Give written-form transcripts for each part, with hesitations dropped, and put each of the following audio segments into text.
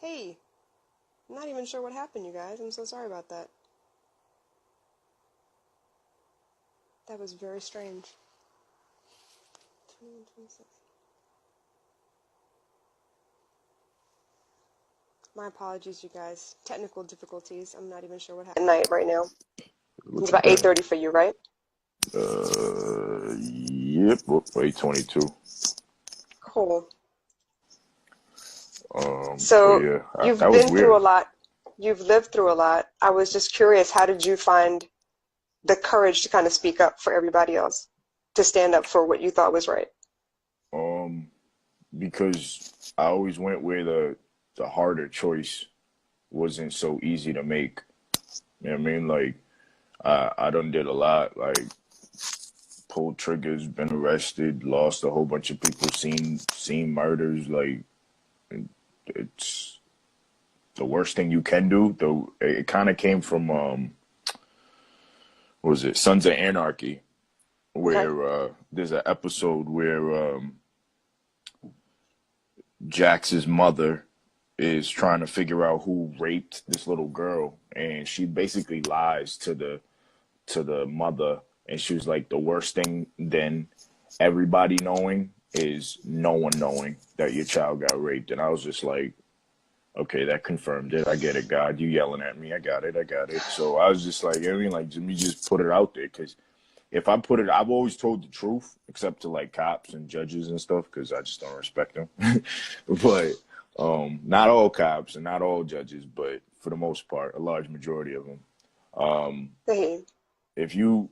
Hey, I'm not even sure what happened, you guys. I'm so sorry about that. That was very strange. 21, 26. My apologies, you guys. Technical difficulties. I'm not even sure what happened. Night right now. It's What you about got? 8:30 for you, right? Yep. 8:22. Cool. So So yeah, that you've was been through a weird. lot. You've lived through a lot. I was just curious, how did you find the courage to kind of speak up for everybody else, to stand up for what you thought was right? Um, because I always went where the harder choice wasn't so easy to make. You know what I mean? Like I done did a lot. Like pulled triggers, been arrested, lost a whole bunch of people, seen murders. Like it's the worst thing you can do. Though it kind of came from what was it, Sons of Anarchy, Okay. where there's an episode where Jax's mother is trying to figure out who raped this little girl, and she basically lies to the mother, and she was like, the worst thing than everybody knowing is no one knowing that your child got raped. And I was just like, okay, that confirmed it. I get it, God. You yelling at me. I got it. I got it. So I was just like, I mean, like, let me just put it out there, because if I put it, I've always told the truth, except to like cops and judges and stuff, because I just don't respect them. But not all cops and not all judges, but for the most part, a large majority of them. Um, Hey. if you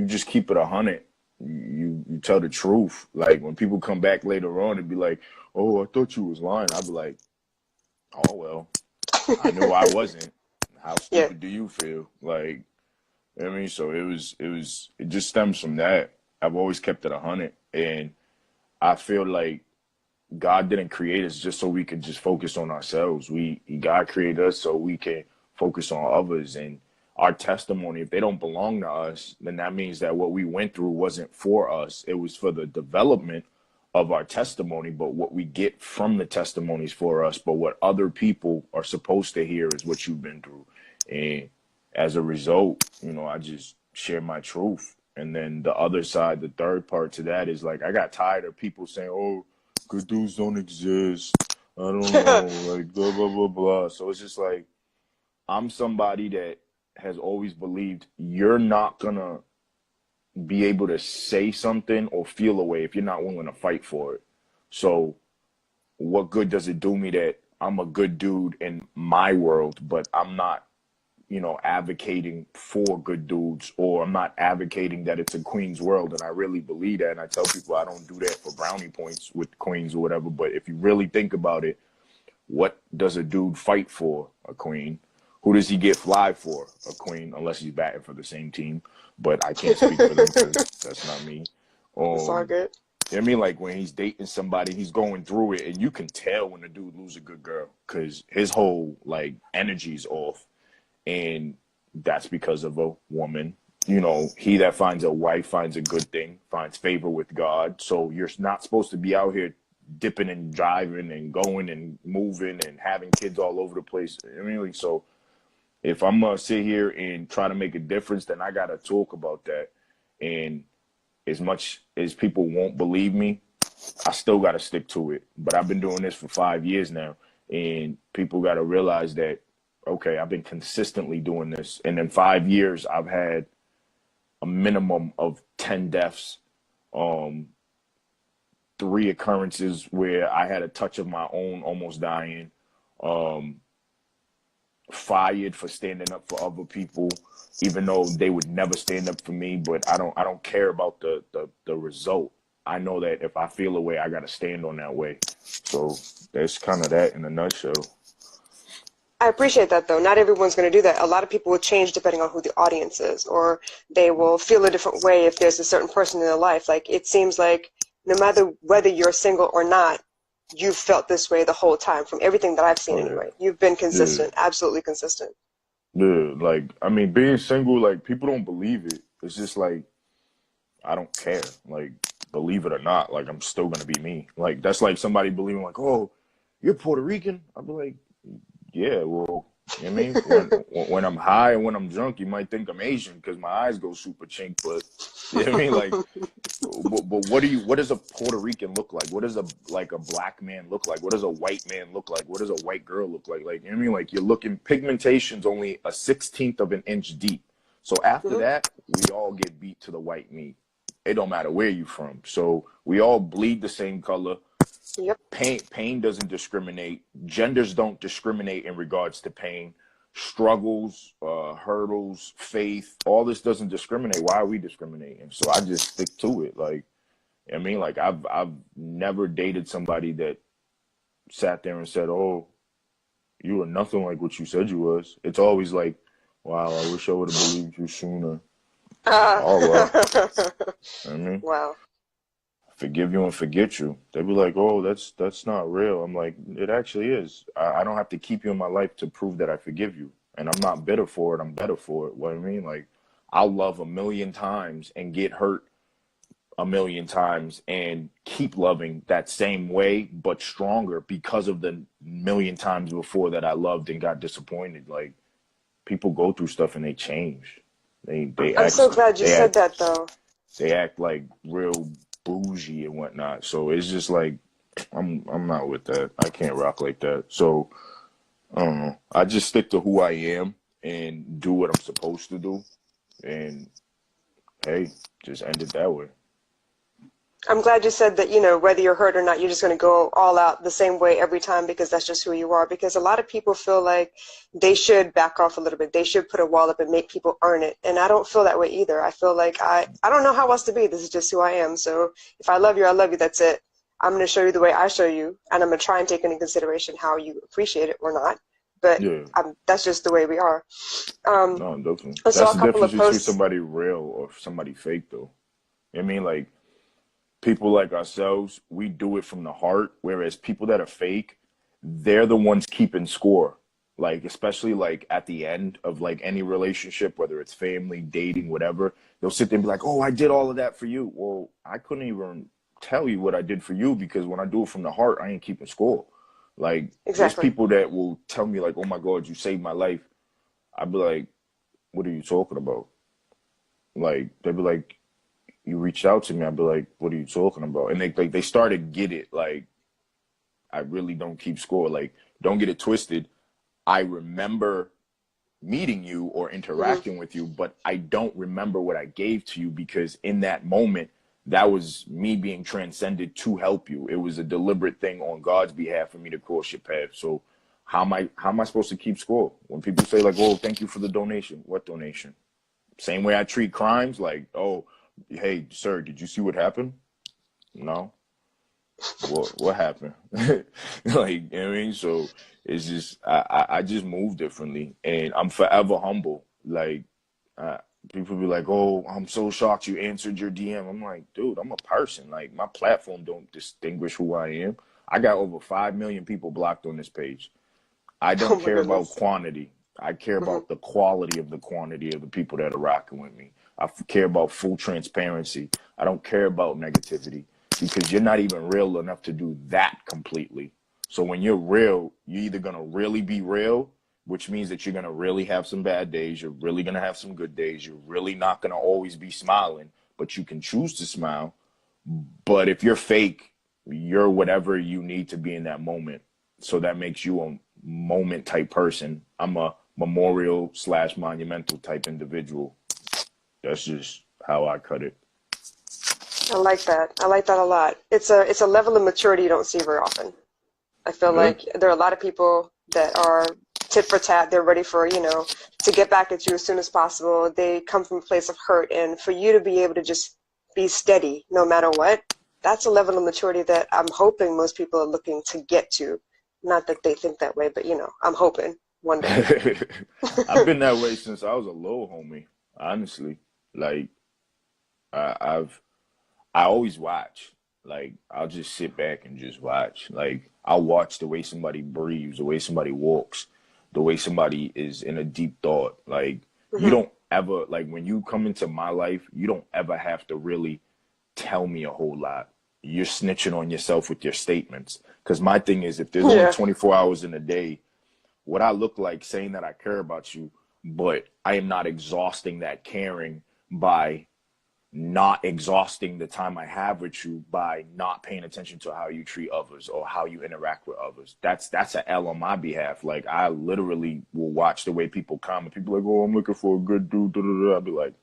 just keep it 100, you tell the truth. Like when people come back later on and be like, "Oh, I thought you was lying," I'd be like, "Oh well, I knew I wasn't. How Yeah. stupid do you feel?" Like, you know what I mean, so it just stems from that. I've always kept it 100, and I feel like God didn't create us just so we could just focus on ourselves. God created us so we can focus on others, and our testimony. If they don't belong to us, then that means that what we went through wasn't for us. It was for the development of our testimony. But what we get from the testimonies for us. But what other people are supposed to hear is what you've been through, and as a result, I just share my truth. And then the other side, the third part to that is like I got tired of people saying, "Oh, good dudes don't exist. I don't know, like blah blah blah blah." So it's just like I'm somebody that has always believed you're not gonna be able to say something or feel a way if you're not willing to fight for it. So what good does it do me that I'm a good dude in my world, but I'm not, advocating for good dudes, or I'm not advocating that it's a queen's world. And I really believe that. And I tell people I don't do that for brownie points with queens or whatever. But if you really think about it, what does a dude fight for? A queen. Who does he get fly for? A queen, unless he's batting for the same team. But I can't speak for them because that's not me. It's all Um, good. you know what I mean? Like when he's dating somebody, he's going through it, and you can tell when a dude loses a good girl because his whole like energy's off, and that's because of a woman. He that finds a wife finds a good thing, finds favor with God. So you're not supposed to be out here dipping and driving and going and moving and having kids all over the place. I mean, like, so if I'm gonna sit here and try to make a difference, then I gotta talk about that. And as much as people won't believe me, I still gotta stick to it. But I've been doing this for 5 years now, and people gotta realize that okay, I've been consistently doing this, and in 5 years, I've had a minimum of 10 deaths, um, 3 occurrences where I had a touch of my own, almost dying, um, fired for standing up for other people, even though they would never stand up for me. But I don't care about the result. I know that if I feel a way, I got to stand on that way. So that's kind of that in a nutshell. I appreciate that, though. Not everyone's going to do that. A lot of people will change depending on who the audience is, or they will feel a different way if there's a certain person in their life. Like, it seems like no matter whether you're single or not, you've felt this way the whole time, from everything that I've seen Oh yeah, anyway. You've been yeah, consistent, absolutely consistent. yeah. Like I mean, being single, like people don't believe it. It's just like I don't care. Like believe it or not, like I'm still gonna be me. Like that's like somebody believing like, oh, you're Puerto Rican? I'll be like, yeah, well, you know what I mean? When I'm high and when I'm drunk, you might think I'm Asian because my eyes go super chink, but you know what I mean? Like, but what does a Puerto Rican look like? What does a black man look like? What does a white man look like? What does a white girl look like? Like, you know what I mean? Like, you're looking, pigmentation's only a 16th of an inch deep. So after Mhm. that, we all get beat to the white meat. It don't matter where you from. So we all bleed the same color. Yep. Pain doesn't discriminate. Genders don't discriminate in regards to pain. Struggles, hurdles, faith, all this doesn't discriminate. Why are we discriminating? So I just stick to it. Like, I mean, like I've never dated somebody that sat there and said, "Oh, you were nothing like what you said you was." It's always like, "Wow, I wish I would have believed you sooner." Ah. Oh well, I mean, Wow. forgive you and forget you. They'd be like, "Oh, that's not real." I'm like, it actually is. I don't have to keep you in my life to prove that I forgive you, and I'm not bitter for it. I'm better for it. What I mean, like, I'll love a million times and get hurt a million times and keep loving that same way, but stronger because of the million times before that I loved and got disappointed. Like, people go through stuff and they change. They I'm act so glad you they said act that, though. they act like real bougie and whatnot. So it's just like I'm not with that. I can't rock like that. So I don't know. I just stick to who I am and do what I'm supposed to do. And hey, just end it that way. I'm glad you said that, whether you're hurt or not, you're just going to go all out the same way every time because that's just who you are. Because a lot of people feel like they should back off a little bit. They should put a wall up and make people earn it. And I don't feel that way either. I feel like I don't know how else to be. This is just who I am. So if I love you, I love you. That's it. I'm going to show you the way I show you. And I'm going to try and take into consideration how you appreciate it or not. But Yeah. that's just the way we are. No, definitely. I saw That's a the couple difference of between posts. somebody real or somebody fake, though. I mean, like, people like ourselves, we do it from the heart, whereas people that are fake, they're the ones keeping score. Like, especially like at the end of like any relationship, whether it's family, dating, whatever, they'll sit there and be like, "Oh, I did all of that for you." Well, I couldn't even tell you what I did for you because when I do it from the heart, I ain't keeping score. Like, there's Exactly. people that will tell me like, "Oh my God, you saved my life." I'd be like, "What are you talking about?" Like, they'd be like, "You reached out to me." I'd be like, "What are you talking about?" And they started to get it. Like, I really don't keep score. Like, don't get it twisted. I remember meeting you or Hmm. interacting with you, but I don't remember what I gave to you because in that moment, that was me being transcended to help you. It was a deliberate thing on God's behalf for me to cross your path. So how am I supposed to keep score when people say like, "Oh, thank you for the donation"? What donation? Same way I treat crimes. Like, "Oh, hey, sir, did you see what happened?" No. What happened? Like, you know what I mean? So it's just I just move differently, and I'm forever humble. Like, uh, people be like, "Oh, I'm so shocked you answered your DM." I'm like, dude, I'm a person. Like, my platform don't distinguish who I am. I got over 5 million people blocked on this page. I Oh don't my care about goodness. quantity. I care Hmm. about the quality of the quantity of the people that are rocking with me. Care about full transparency. I don't care about negativity because you're not even real enough to do that completely. So when you're real, you're either going to really be real, which means that you're going to really have some bad days. You're really going to have some good days. You're really not going to always be smiling, but you can choose to smile. But if you're fake, you're whatever you need to be in that moment. So that makes you a moment type person. I'm a memorial slash monumental type individual. That's just how I cut it. I like that. I like that a lot. It's a level of maturity you don't see very often. I feel Yeah. like there are a lot of people that are tit for tat. They're ready for, to get back at you as soon as possible. They come from a place of hurt, and for you to be able to just be steady no matter what, that's a level of maturity that I'm hoping most people are looking to get to. Not that they think that way, but I'm hoping one day. I've been that way since I was a little homie, honestly. Like, I've I always watch. Like, I'll just sit back and just watch. Like, I'll watch the way somebody breathes, the way somebody walks, the way somebody is in a deep thought. Like, you Hmm. don't ever, like, when you come into my life, you don't ever have to really tell me a whole lot. you're snitching on yourself with your statements. Because my thing is, if there's only Yeah. 24 hours in a day, what I look like saying that I care about you, but I am not exhausting that caring by not exhausting the time I have with you by not paying attention to how you treat others or how you interact with others. That's an L on my behalf. Like, I literally will watch the way people comment. People are like, oh, I'm looking for a good dude. Da, da, da. I'll be like,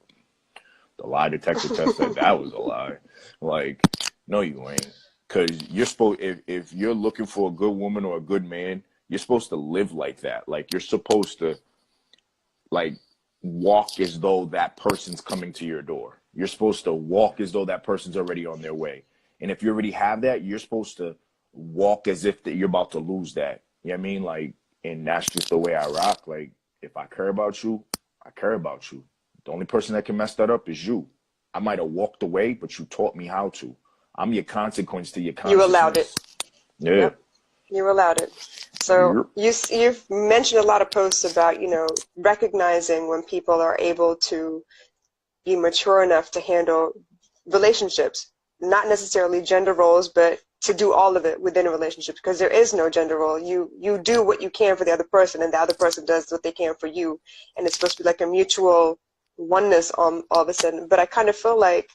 the lie detector test said that was a lie. Like, no, you ain't. Because you're supposed, if you're looking for a good woman or a good man, you're supposed to live like that. Like, you're supposed to, like, walk as though that person's coming to your door. You're supposed to walk as though that person's already on their way. And if you already have that, you're supposed to walk as if that you're about to lose that. You know what I mean? Like, and that's just the way I rock. Like, if I care about you, I care about you. The only person that can mess that up is you. I might have walked away, but you taught me how to. I'm your consequence to your You allowed consciousness. it. Yeah. Yep. You allowed it. So Yep. you've mentioned a lot of posts about, recognizing when people are able to be mature enough to handle relationships, not necessarily gender roles, but to do all of it within a relationship, because there is no gender role. You do what you can for the other person, and the other person does what they can for you, and it's supposed to be like a mutual oneness all of a sudden. But I kind of feel like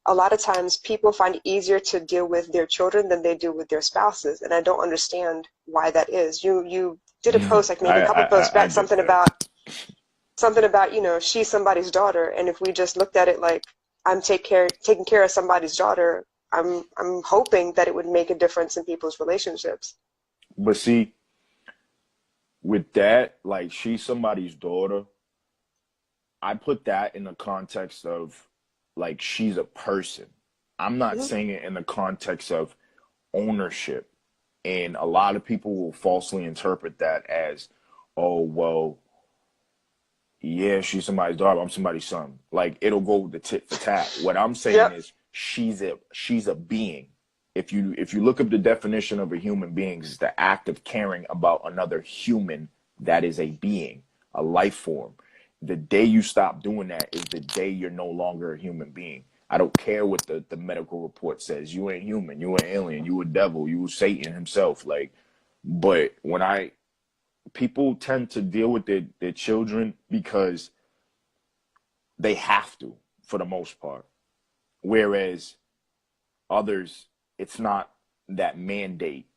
a lot of times people find it easier to deal with their children than they do with their spouses, and I don't understand why that is. You did a post like maybe a couple posts I back, get that. something about, she's somebody's daughter, and if we just looked at it like I'm taking care of somebody's daughter, I'm hoping that it would make a difference in people's relationships. But see, with that, like, she's somebody's daughter, I put that in the context of, like, she's a person. I'm not Mhm. saying it in the context of ownership. And a lot of people will falsely interpret that as, oh, well, yeah, she's somebody's daughter, I'm somebody's son. Like, it'll go the tit for tat. What I'm saying Yep. is she's a being. If you look up the definition of a human being, it's the act of caring about another human that is a being, a life form. The day you stop doing that is the day you're no longer a human being. I don't care what the medical report says. You ain't human. You an alien. You a devil. You Satan himself. Like, but when people tend to deal with their children because they have to, for the most part. Whereas others, it's not that mandate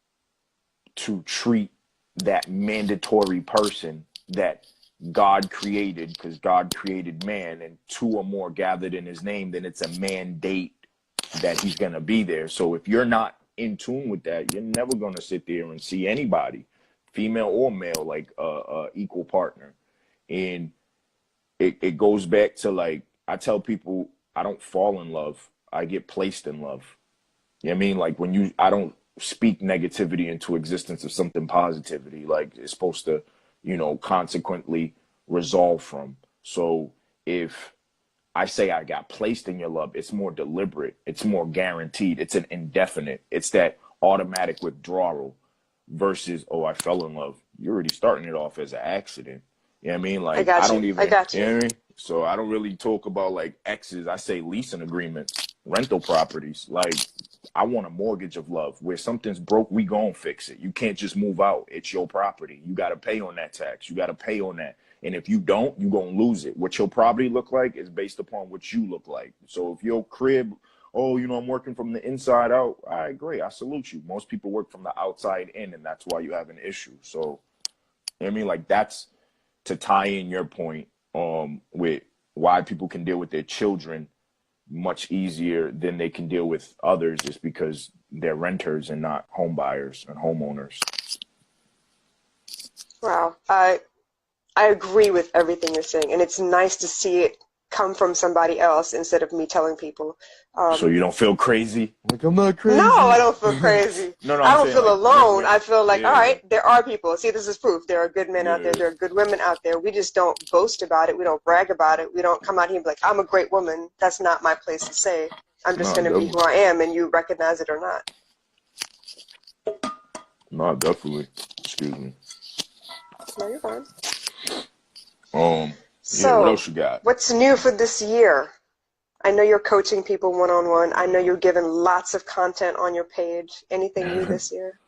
to treat that mandatory person that God created, because God created man, and two or more gathered in his name, then it's a mandate that he's going to be there. So if you're not in tune with that, you're never going to sit there and see anybody, female or male, like a equal partner. And it goes back to, like, I tell people, I don't fall in love. I get placed in love. You know what I mean? Like, I don't speak negativity into existence of something positivity. Like, it's supposed to, consequently resolve from. So if I say I got placed in your love, it's more deliberate. It's more guaranteed. It's an indefinite. It's that automatic withdrawal versus, oh, I fell in love. You're already starting it off as an accident. You know what I mean? I Like, I got don't you. I even, got you know you. what I mean? So I don't really talk about, like, exes. I say leasing agreements, rental properties. Like, I want a mortgage of love. Where something's broke, we gon' fix it. You can't just move out. It's your property. You got to pay on that tax. You got to pay on that. And if you don't, you going to lose it. What your property look like is based upon what you look like. So if your crib, oh, I'm working from the inside out, all right, great. I salute you. Most people work from the outside in, and that's why you have an issue. So, you know what I mean? Like, that's to tie in your point with why people can deal with their children much easier than they can deal with others, is because they're renters and not home buyers and homeowners. Wow. I agree with everything you're saying, and it's nice to see it come from somebody else instead of me telling people. So you don't feel crazy? Like, I'm not No, crazy. I don't feel crazy. No, I I'm don't saying, feel like, alone. I feel like, all yeah, right, there are people. See, this is proof. There are good men out there. yeah. There are good women out there. We just don't boast about it. We don't brag about it. We don't come out here and be like, I'm a great woman. That's not my place to say. I'm just No, going to be definitely. who I am, and you recognize it or not. No, definitely. Excuse me. No, you're fine. Yeah, what So, else you got? what's new for this year? I know you're coaching people one-on-one. I know you're giving lots of content on your page. Anything new this year?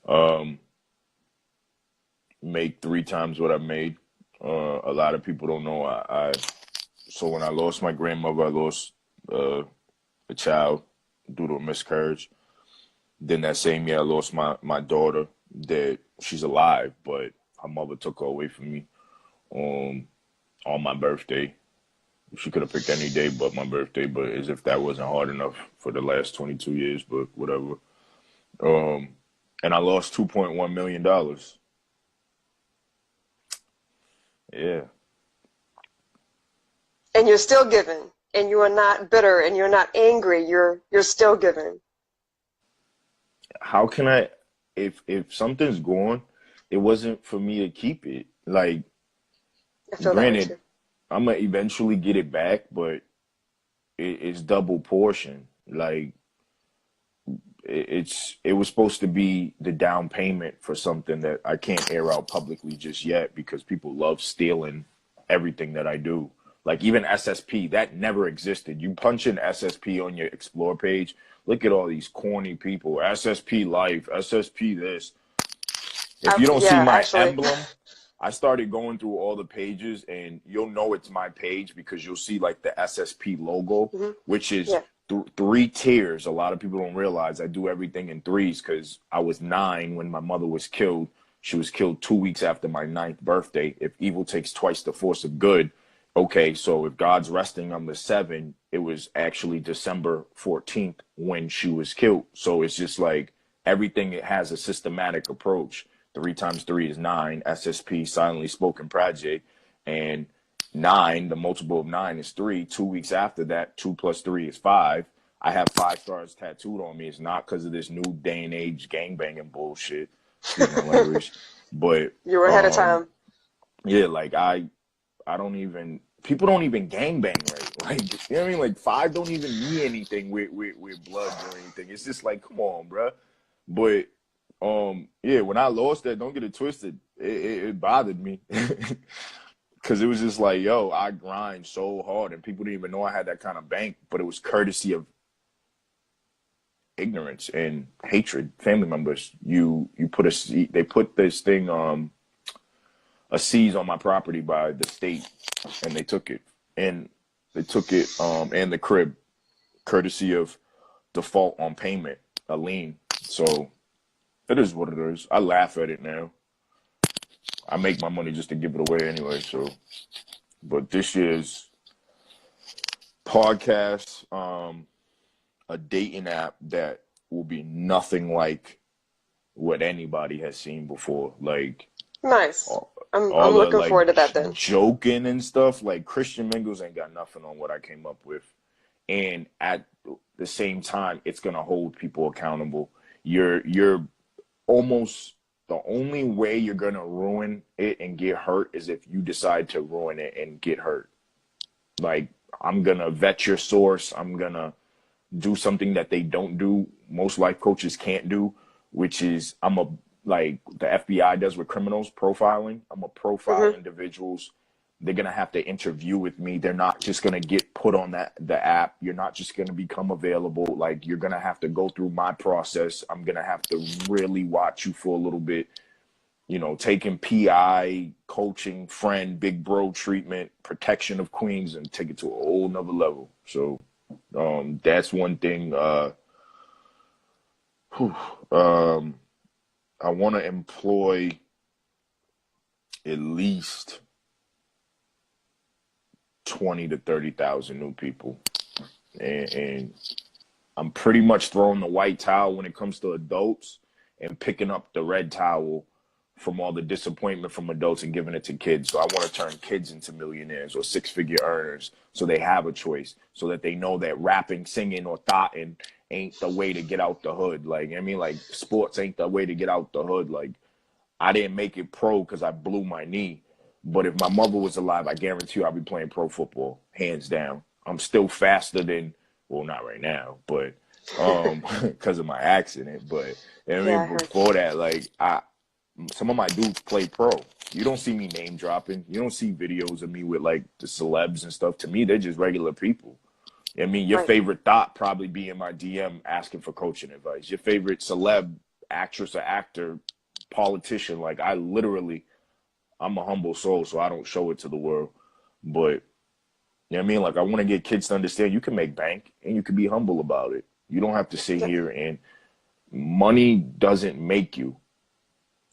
Um, make 3 times what I made. A lot of people don't know. So when I lost my grandmother, I lost a child due to a miscarriage. Then that same year, I lost my daughter. That she's alive, but her mother took her away from me on my birthday. She could have picked any day but my birthday, but as if that wasn't hard enough for the last 22 years, but whatever. And I lost $2.1 million. Yeah. And you're still giving, and you are not bitter, and you're not angry. You're still giving. How can I, if something's gone, it wasn't for me to keep it. Like, I feel that way granted, too. I'm gonna eventually get it back, but it's double portion. Like, it was supposed to be the down payment for something that I can't air out publicly just yet because people love stealing everything that I do. Like even SSP, that never existed. You punch in SSP on your Explore page, look at all these corny people. SSP Life, SSP this. If you don't see Yeah, my actually. emblem, I started going through all the pages and you'll know it's my page because you'll see like the SSP logo, Hmm. which is Yeah. 3 tiers. A lot of people don't realize I do everything in threes because I was 9 when my mother was killed. She was killed 2 weeks after my 9th birthday. If evil takes twice the force of good, okay, so if God's resting on the 7, it was actually December 14th when she was killed. So it's just like everything, it has a systematic approach. 3 times 3 is 9, SSP, silently spoken project, and 9, the multiple of 9 is 3. 2 weeks after that, 2 plus 3 is 5. I have 5 stars tattooed on me. It's not because of this new day and age gangbanging bullshit. Excuse my language. But You were ahead of time. yeah, like I don't even, people don't even gangbang right. Like, you know what I mean? Like 5 don't even mean anything with blood or anything. It's just like, come on, bruh. But yeah, when I lost that, don't get it twisted. It bothered me. Because it was just like, yo, I grind so hard and people didn't even know I had that kind of bank, but it was courtesy of ignorance and hatred. Family members, they put this thing, a seize on my property by the state, and they took it. And they took it, and the crib, courtesy of default on payment, a lien. So it is what it is. I laugh at it now. I make my money just to give it away anyway, so. But this year's podcast, a dating app that will be nothing like what anybody has seen before. Like Nice. all, I'm all the looking like forward to that then. joking and stuff. Like Christian Mingles ain't got nothing on what I came up with, and at the same time, it's gonna hold people accountable. You're almost, the only way you're gonna ruin it and get hurt is if you decide to ruin it and get hurt. Like, I'm gonna vet your source. I'm gonna do something that they don't do. Most life coaches can't do, which is like the FBI does with criminals, profiling. I'm a profile Hmm. individuals. They're gonna have to interview with me. They're not just gonna get put on the app. You're not just gonna become available. Like, you're gonna have to go through my process. I'm gonna have to really watch you for a little bit. You know, taking PI, coaching, friend, big bro treatment, protection of queens, and take it to a whole nother level. So that's one thing. I want to employ at least 20 to 30,000 new people, and I'm pretty much throwing the white towel when it comes to adults and picking up the red towel from all the disappointment from adults and giving it to kids. So I want to turn kids into millionaires or 6-figure earners so they have a choice, so that they know that rapping, singing, or thotting ain't the way to get out the hood. Like, I mean, like, sports ain't the way to get out the hood. Like, I didn't make it pro because I blew my knee. But if my mother was alive, I guarantee you I'd be playing pro football, hands down. I'm still faster than, well, not right now, but because of my accident. But I Yeah, mean, I heard. before that, like, some of my dudes play pro. You don't see me name dropping. You don't see videos of me with like the celebs and stuff. To me, they're just regular people. I mean, your Right. favorite thought probably be in my DM asking for coaching advice. Your favorite celeb, actress or actor, politician. Like I literally, I'm a humble soul, so I don't show it to the world. But you know what I mean? Like I want to get kids to understand you can make bank and you can be humble about it. You don't have to sit Yeah. here and money doesn't make you.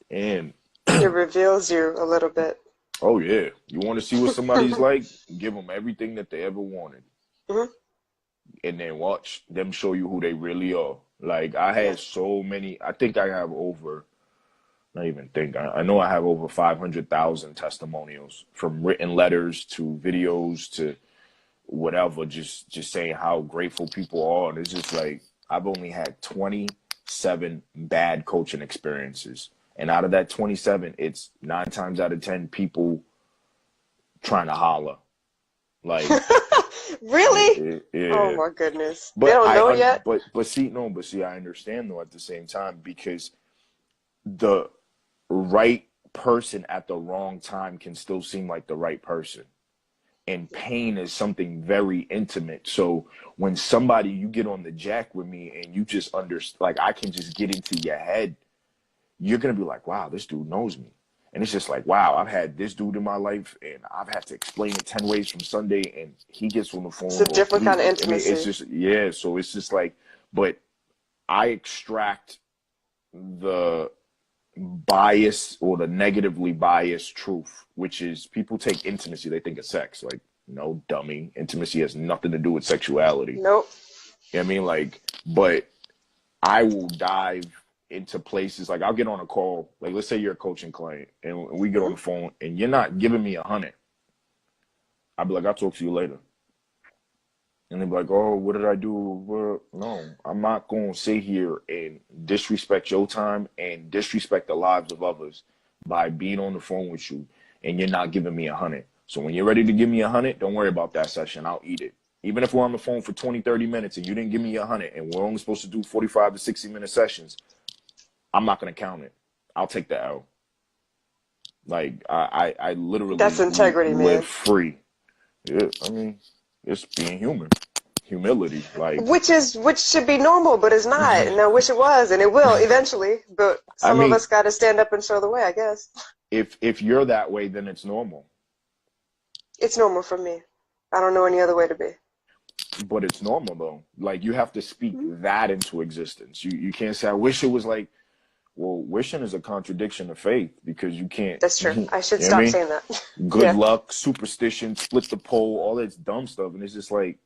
And It reveals you a little bit. oh yeah, you want to see what somebody's like? Give them everything that they ever wanted, Hmm. and then watch them show you who they really are. Like I Yeah. had so many. I think I have over. Not even think. I know I have over 500,000 testimonials from written letters to videos to whatever. Just saying how grateful people are, and it's just like I've only had 27 bad coaching experiences, and out of that 27, it's 9 times out of 10 people trying to holler. Like, Really? Oh yeah. my goodness. They But don't know yet? but see, I understand though at the same time because the right person at the wrong time can still seem like the right person. And pain is something very intimate. So when somebody you get on the jack with me and you just understand, like I can just get into your head, you're gonna be like, wow, this dude knows me. And it's just like, wow, I've had this dude in my life and I've had to explain it 10 ways from Sunday and he gets on the It's phone a or different kind of I mean, it's intimacy. just, yeah. So it's just like, but I extract the bias or the negatively biased truth, which is people take intimacy, they think of sex. Like, no, dummy. Intimacy has nothing to do with sexuality. Nope. You know what I mean? Like, but I will dive into places like I'll get on a call. Like, let's say you're a coaching client and we get on Hmm. the phone and you're not giving me 100. I'll be like, I'll talk to you later. And they'll be like, oh, what did I do? Well, no, I'm not going to sit here and disrespect your time and disrespect the lives of others by being on the phone with you and you're not giving me 100. So when you're ready to give me 100, don't worry about that session. I'll eat it. Even if we're on the phone for 20, 30 minutes and you didn't give me 100 and we're only supposed to do 45 to 60-minute sessions, I'm not going to count it. I'll take the L. Like, I That's literally integrity, live man. free. Yeah, I mean, it's being human. Humility. Like, Which should be normal, but it's not. And I wish it was, and it will eventually. But I some of mean, us got to stand up and show the way, I guess. if you're that way, then it's normal. It's normal for me. I don't know any other way to be. But it's normal though. Like you have to speak Mhm. that into existence. You can't say I wish it was like. Well, wishing is a contradiction of faith because you can't. That's true. You I should know what I stop mean? saying that. Good Yeah. luck, superstition, split the pole, all that dumb stuff, and it's just like,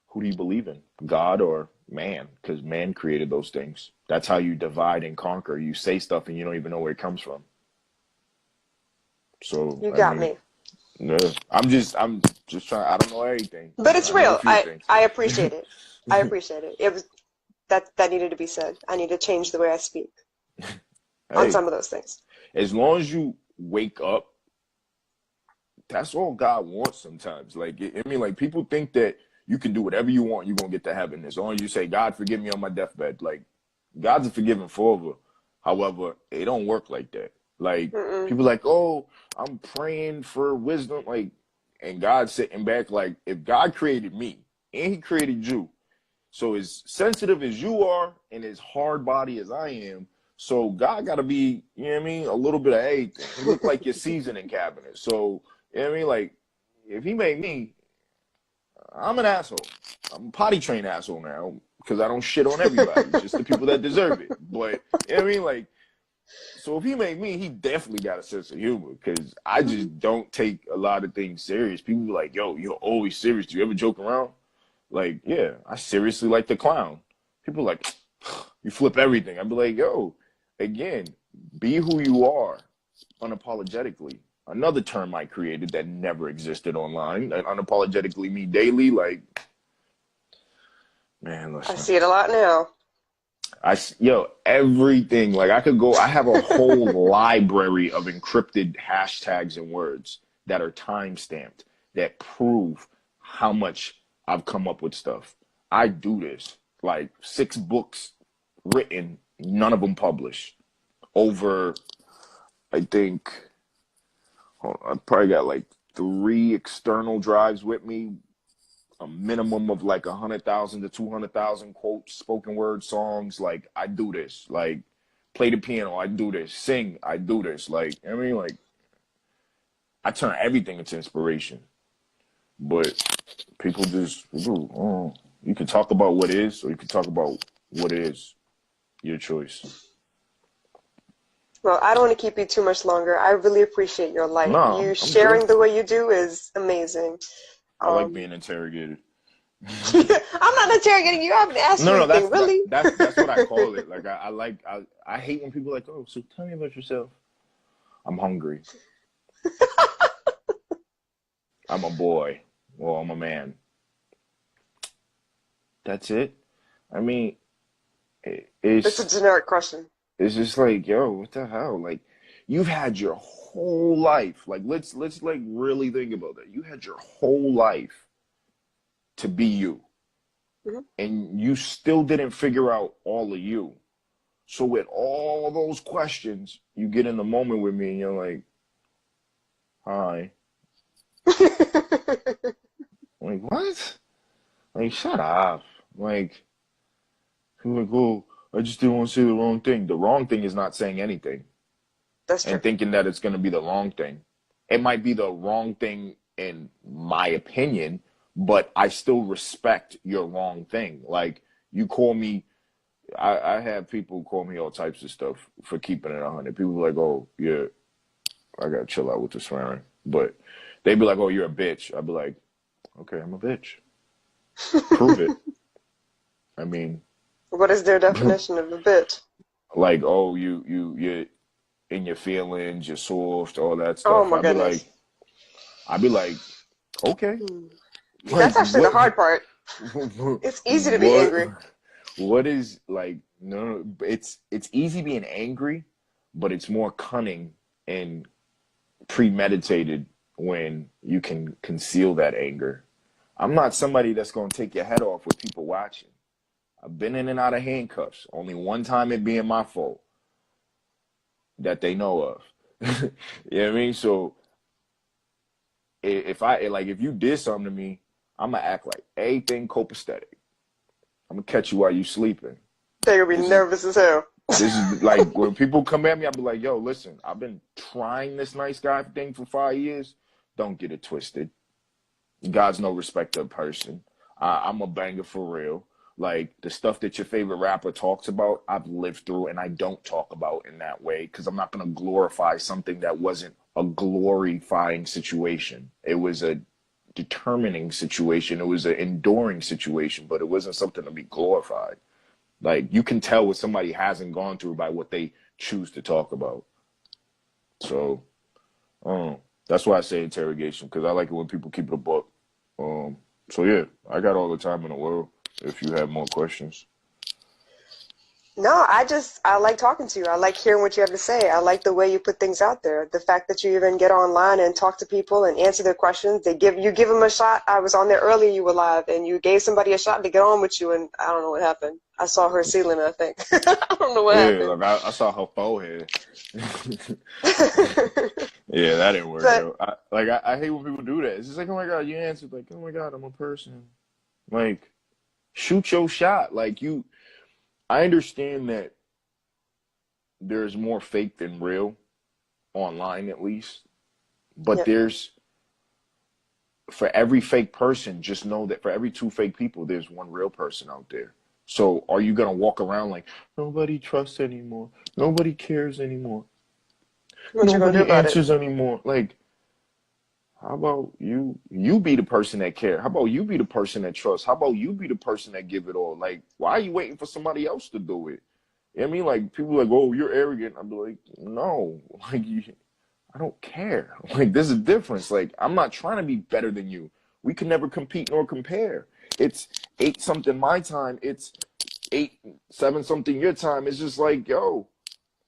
who do you believe in, God or man? Because man created those things. That's how you divide and conquer. You say stuff and you don't even know where it comes from. So You I got mean, me. yeah, I'm just trying. I don't know everything, But but it's I know a real. few I things. I appreciate it. I appreciate it. It was that needed to be said. I need to change the way I speak on Hey, some of those things. as long as you wake up, that's all God wants sometimes. Like, I mean, like people think that you can do whatever you want, you're gonna get to heaven. As long as you say, God, forgive me on my deathbed. Like, God's a forgiving Father. However, it don't work like that. Like, Mm-mm. people like, oh, I'm praying for wisdom. Like, and God's sitting back, like, if God created me and He created you, so as sensitive as you are and as hard body as I am, so God got to be, you know what I mean, a little bit of everything. He looked like your seasoning cabinet. So, you know what I mean, like if he made me, I'm an asshole. I'm a potty trained asshole now because I don't shit on everybody, just the people that deserve it. But you know what I mean, like so if he made me, he definitely got a sense of humor because I just don't take a lot of things serious. People be like, yo, you're always serious. Do you ever joke around? Like, yeah, I seriously like the clown. People are like, you flip everything. I'd be like, yo, again, be who you are unapologetically. Another term I created that never existed online. Unapologetically me daily. Like, man, I listen. see it a lot now. Yo, everything. Like, I could go, I have a whole library of encrypted hashtags and words that are time stamped that prove how much I've come up with stuff. I do this. Like, 6 books written, none of them published. Over, I think, I probably got like 3 external drives with me, a minimum of like 100,000 to 200,000 quotes, spoken word songs. Like I do this. Like play the piano, I do this. Sing, I do this. Like I mean, like I turn everything into inspiration. But people just, oh, you can talk about what is, or you can talk about what is. Your choice. Well, I don't want to keep you too much longer. I really appreciate your light. No, You I'm good. sharing the way you do is amazing. I like being interrogated. I'm not interrogating you. I haven't asked you No, anything, really. that's what I call it. Like I hate when people are like, oh, so tell me about yourself. I'm hungry. I'm a boy. Well, I'm a man. That's it. I mean, It's a generic question. it's just like, yo, what the hell? Like, you've had your whole life. Like, let's like really think about that. You had your whole life to be you, Mm-hmm. and you still didn't figure out all of you. So with all those questions, you get in the moment with me, and you're like, "Hi." Like, what? Like, shut up. Like, I'm like, oh, I just didn't want to say the wrong thing. The wrong thing is not saying anything That's true. and thinking that it's going to be the wrong thing. It might be the wrong thing in my opinion, but I still respect your wrong thing. Like, you call me, I have people call me all types of stuff for keeping it 100. People are like, oh, yeah, I got to chill out with the swearing. But they'd be like, oh, you're a bitch. I'd be like, okay, I'm a bitch. Prove it. I mean, What is their definition of a bitch? like, oh, you're in your feelings, you're soft, all that Oh stuff. my goodness. I'd be like, okay, like That's actually the what, hard part. It's easy to be what, angry. what is like? No, it's easy being angry, but it's more cunning and premeditated when you can conceal that anger. I'm not somebody that's gonna take your head off with people watching. I've been in and out of handcuffs. Only one time it being my fault that they know of. You know what I mean? So if you did something to me, I'm gonna act like everything copacetic. I'm gonna catch you while you sleeping. They're gonna be This is nervous as hell. this is like when people come at me, I'll be like, yo, listen, I've been trying this nice guy thing for 5 years. Don't get it twisted. God's no respecter of person. I'm a banger for real. Like the stuff that your favorite rapper talks about, I've lived through, and I don't talk about in that way because I'm not going to glorify something that wasn't a glorifying situation. It was a determining situation. It was an enduring situation, but it wasn't something to be glorified. Like you can tell what somebody hasn't gone through by what they choose to talk about. So, that's why I say interrogation because I like it when people keep it a book. So yeah, I got all the time in the world. If you have more questions. No, I like talking to you. I like hearing what you have to say. I like the way you put things out there. The fact that you even get online and talk to people and answer their questions. You give them a shot. I was on there earlier, you were live, and you gave somebody a shot to get on with you, and I don't know what happened. I saw her ceiling, I think. I don't know what Yeah, happened. like I saw her forehead. Yeah, that didn't work But out. I hate when people do that. It's just like, oh my God, you answered like, oh my God, I'm a person. Like, shoot your shot. I understand that there's more fake than real online, at least. But yeah, for every fake person, just know that for every two fake people, there's one real person out there. So are you going to walk around like, nobody trusts anymore? Nobody cares anymore? what you gonna do Nobody about it? answers anymore? Like, how about you be the person that care? How about you be the person that trusts? How about you be the person that give it all? Like, why are you waiting for somebody else to do it? You know what I mean? Like, people are like, oh, you're arrogant. I'd be like, no. I don't care. Like, there's a difference. Like, I'm not trying to be better than you. We can never compete nor compare. It's 8 something my time. It's 8, 7 something your time. It's just like, yo,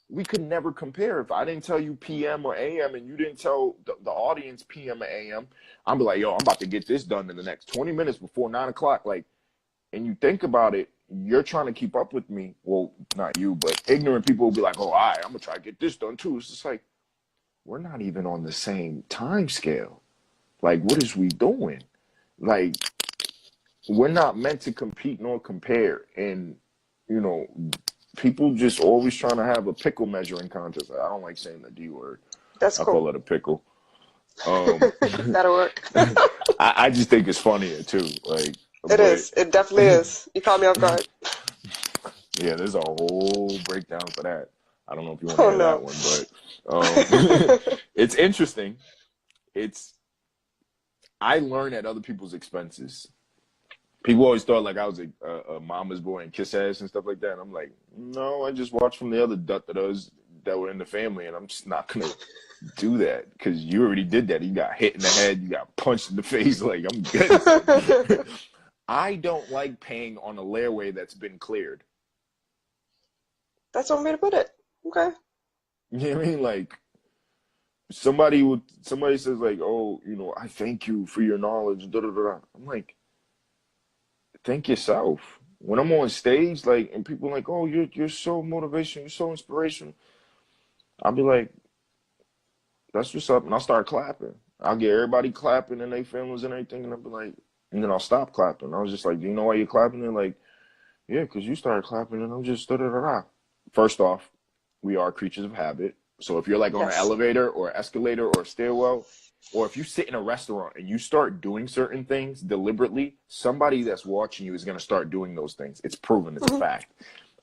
we could never compare. If I didn't tell you PM or AM and you didn't tell the audience PM or AM, I'm be like, yo, I'm about to get this done in the next 20 minutes before 9 o'clock. Like, and you think about it, you're trying to keep up with me. Well, not you, but ignorant people will be like, oh, all right, I'm going to try to get this done too. It's just like, we're not even on the same time scale. Like, what is we doing? Like, we're not meant to compete nor compare. And, you know, people just always trying to have a pickle measuring contest. I don't like saying the D word. That's I cool. call it a pickle. Um, That'll work. I just think it's funnier too. Like, It but is. It definitely is. You caught me off guard. yeah, there's a whole breakdown for that. I don't know if you want to Oh hear that no. one, but it's interesting. It's I learn at other people's expenses. People always thought like I was a mama's boy and kiss ass and stuff like that. And I'm like, no, I just watched from the other da-da-das that were in the family, and I'm just not gonna do that because you already did that. You got hit in the head, you got punched in the face. Like I'm good. I don't like paying on a layaway that's been cleared. That's one way to put it. Okay. You know what I mean? Like somebody says like, oh, you know, I thank you for your knowledge. Da, da, da, da. I'm like, thank yourself. When I'm on stage, like, and people are like, oh, you're so motivational, you're so inspirational. I'll be like, that's what's up, and I'll start clapping. I'll get everybody clapping and their families and everything, and I'll be like, and then I'll stop clapping. I was just like, do you know why you're clapping? They're like, yeah, because you started clapping, and I'm just da da da da. First off, we are creatures of habit. So if you're like on an Yes. elevator or escalator or stairwell, or if you sit in a restaurant and you start doing certain things deliberately, somebody that's watching you is going to start doing those things. It's proven. It's a Hmm. fact.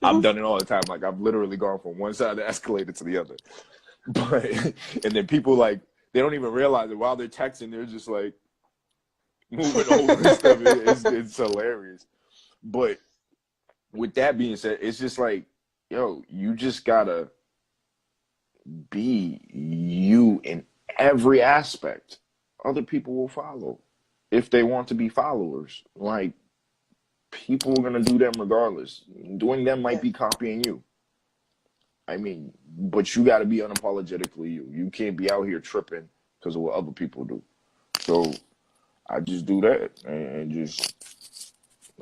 I've Hmm. done it all the time. Like I've literally gone from one side of the escalator to the other. But and then people like they don't even realize it while they're texting. They're just like moving over and stuff. It's hilarious. But with that being said, it's just like, yo, you just gotta be you in every aspect. Other people will follow if they want to be followers. Like people are gonna do them regardless. Doing them might Yeah. be copying you. I mean, but you gotta be unapologetically you. You can't be out here tripping because of what other people do. So I just do that and just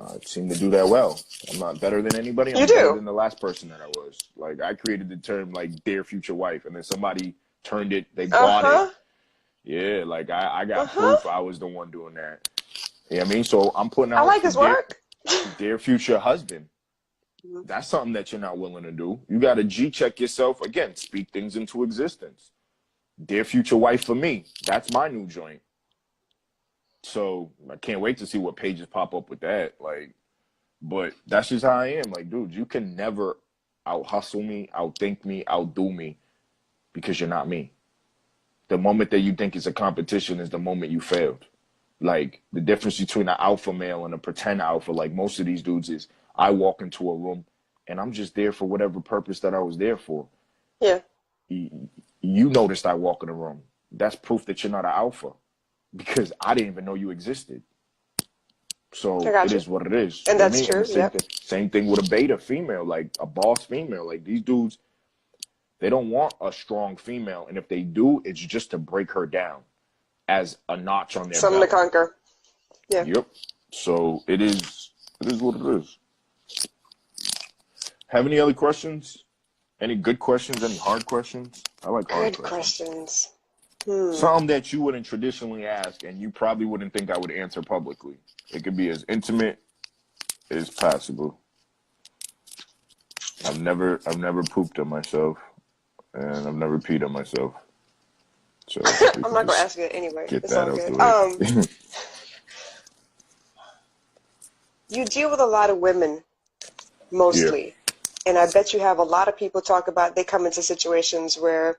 I seem to do that well. I'm not better than anybody. You I'm better do. than the last person that I was. Like I created the term like dear future wife, and then somebody turned it. They bought it. Uh-huh. Yeah, like I got Uh-huh. proof I was the one doing that. You know what I mean? So I'm putting I out like for his work. dear future husband. Mhm. That's something that you're not willing to do. You got to G check yourself again. Speak things into existence. Dear future wife for me. That's my new joint. So I can't wait to see what pages pop up with that. Like, but that's just how I am. Like, dude, you can never out hustle me, outthink me, outdo me because you're not me. The moment that you think it's a competition is the moment you failed. Like the difference between an alpha male and a pretend alpha, like most of these dudes, is I walk into a room and I'm just there for whatever purpose that I was there for. Yeah. You noticed I walk in a room. That's proof that you're not an alpha because I didn't even know you existed. I So it got you. is what it is. And You know what I that's mean? And the true. Yep. same thing with a beta female, like a boss female. Like these dudes, they don't want a strong female, and if they do, it's just to break her down as a notch on their Something to belt. conquer. Yeah. Yep. So it is what it is. Have any other questions? Any good questions? Any hard questions? I like hard Good questions. questions. Hmm. Some that you wouldn't traditionally ask, and you probably wouldn't think I would answer publicly. It could be as intimate as possible. I've never pooped on myself, and I've never peed on myself. So we I'm can not gonna just ask it anyway. get It's that all out the good. way. You deal with a lot of women Yeah. mostly, and I bet you have a lot of people talk about they come into situations where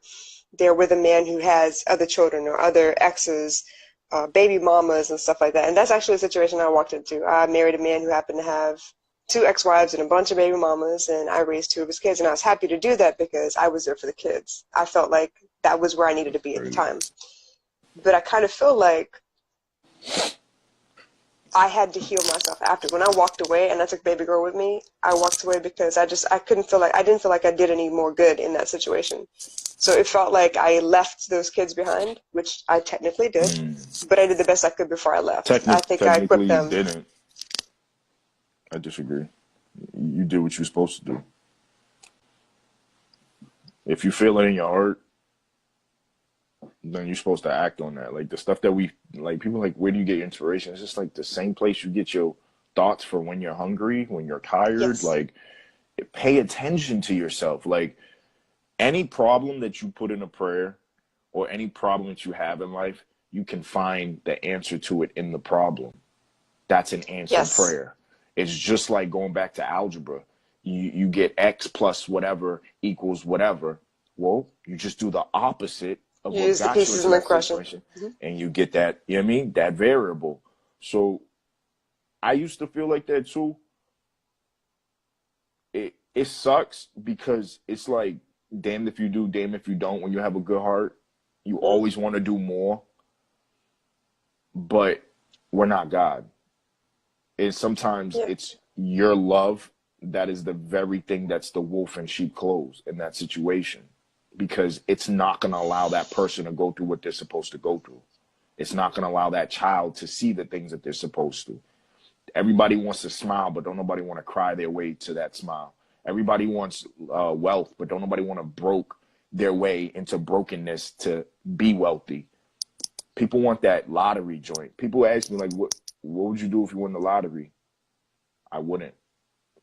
they're with a man who has other children or other exes, baby mamas and stuff like that. And that's actually a situation I walked into. I married a man who happened to have two ex-wives and a bunch of baby mamas, and I raised two of his kids, and I was happy to do that because I was there for the kids. I felt like that was where I needed to be at the Crazy. time. But I kind of feel like I had to heal myself after. When I walked away and I took baby girl with me, I walked away because I didn't feel like I did any more good in that situation. So it felt like I left those kids behind, which I technically did, but I did the best I could before I left. I think I Technically, equipped you them. didn't. I disagree. You did what you're supposed to do. If you feel it in your heart, then you're supposed to act on that. Like the stuff that we like, people are like, where do you get your inspiration? It's just like the same place you get your thoughts for when you're hungry, when you're tired. Yes. Like, pay attention to yourself. Like, any problem that you put in a prayer or any problem that you have in life, you can find the answer to it in the problem. That's an answered Yes. prayer. It's just like going back to algebra. You get x plus whatever equals whatever. Well, you just do the opposite of You what use the got you pieces into in the that question. situation, Hmm. and you get that, you know what I mean, that variable. So I used to feel like that too. It sucks because it's like damned if you do, damned if you don't. When you have a good heart, you Hmm. always want to do more, but we're not God. And sometimes Yeah. it's your love that is the very thing that's the wolf in sheep clothes in that situation, because it's not going to allow that person to go through what they're supposed to go through. It's not going to allow that child to see the things that they're supposed to. Everybody wants to smile, but don't nobody want to cry their way to that smile. Everybody wants wealth, but don't nobody want to broke their way into brokenness to be wealthy. People want that lottery joint. People ask me, like, what would you do if you won the lottery? I wouldn't.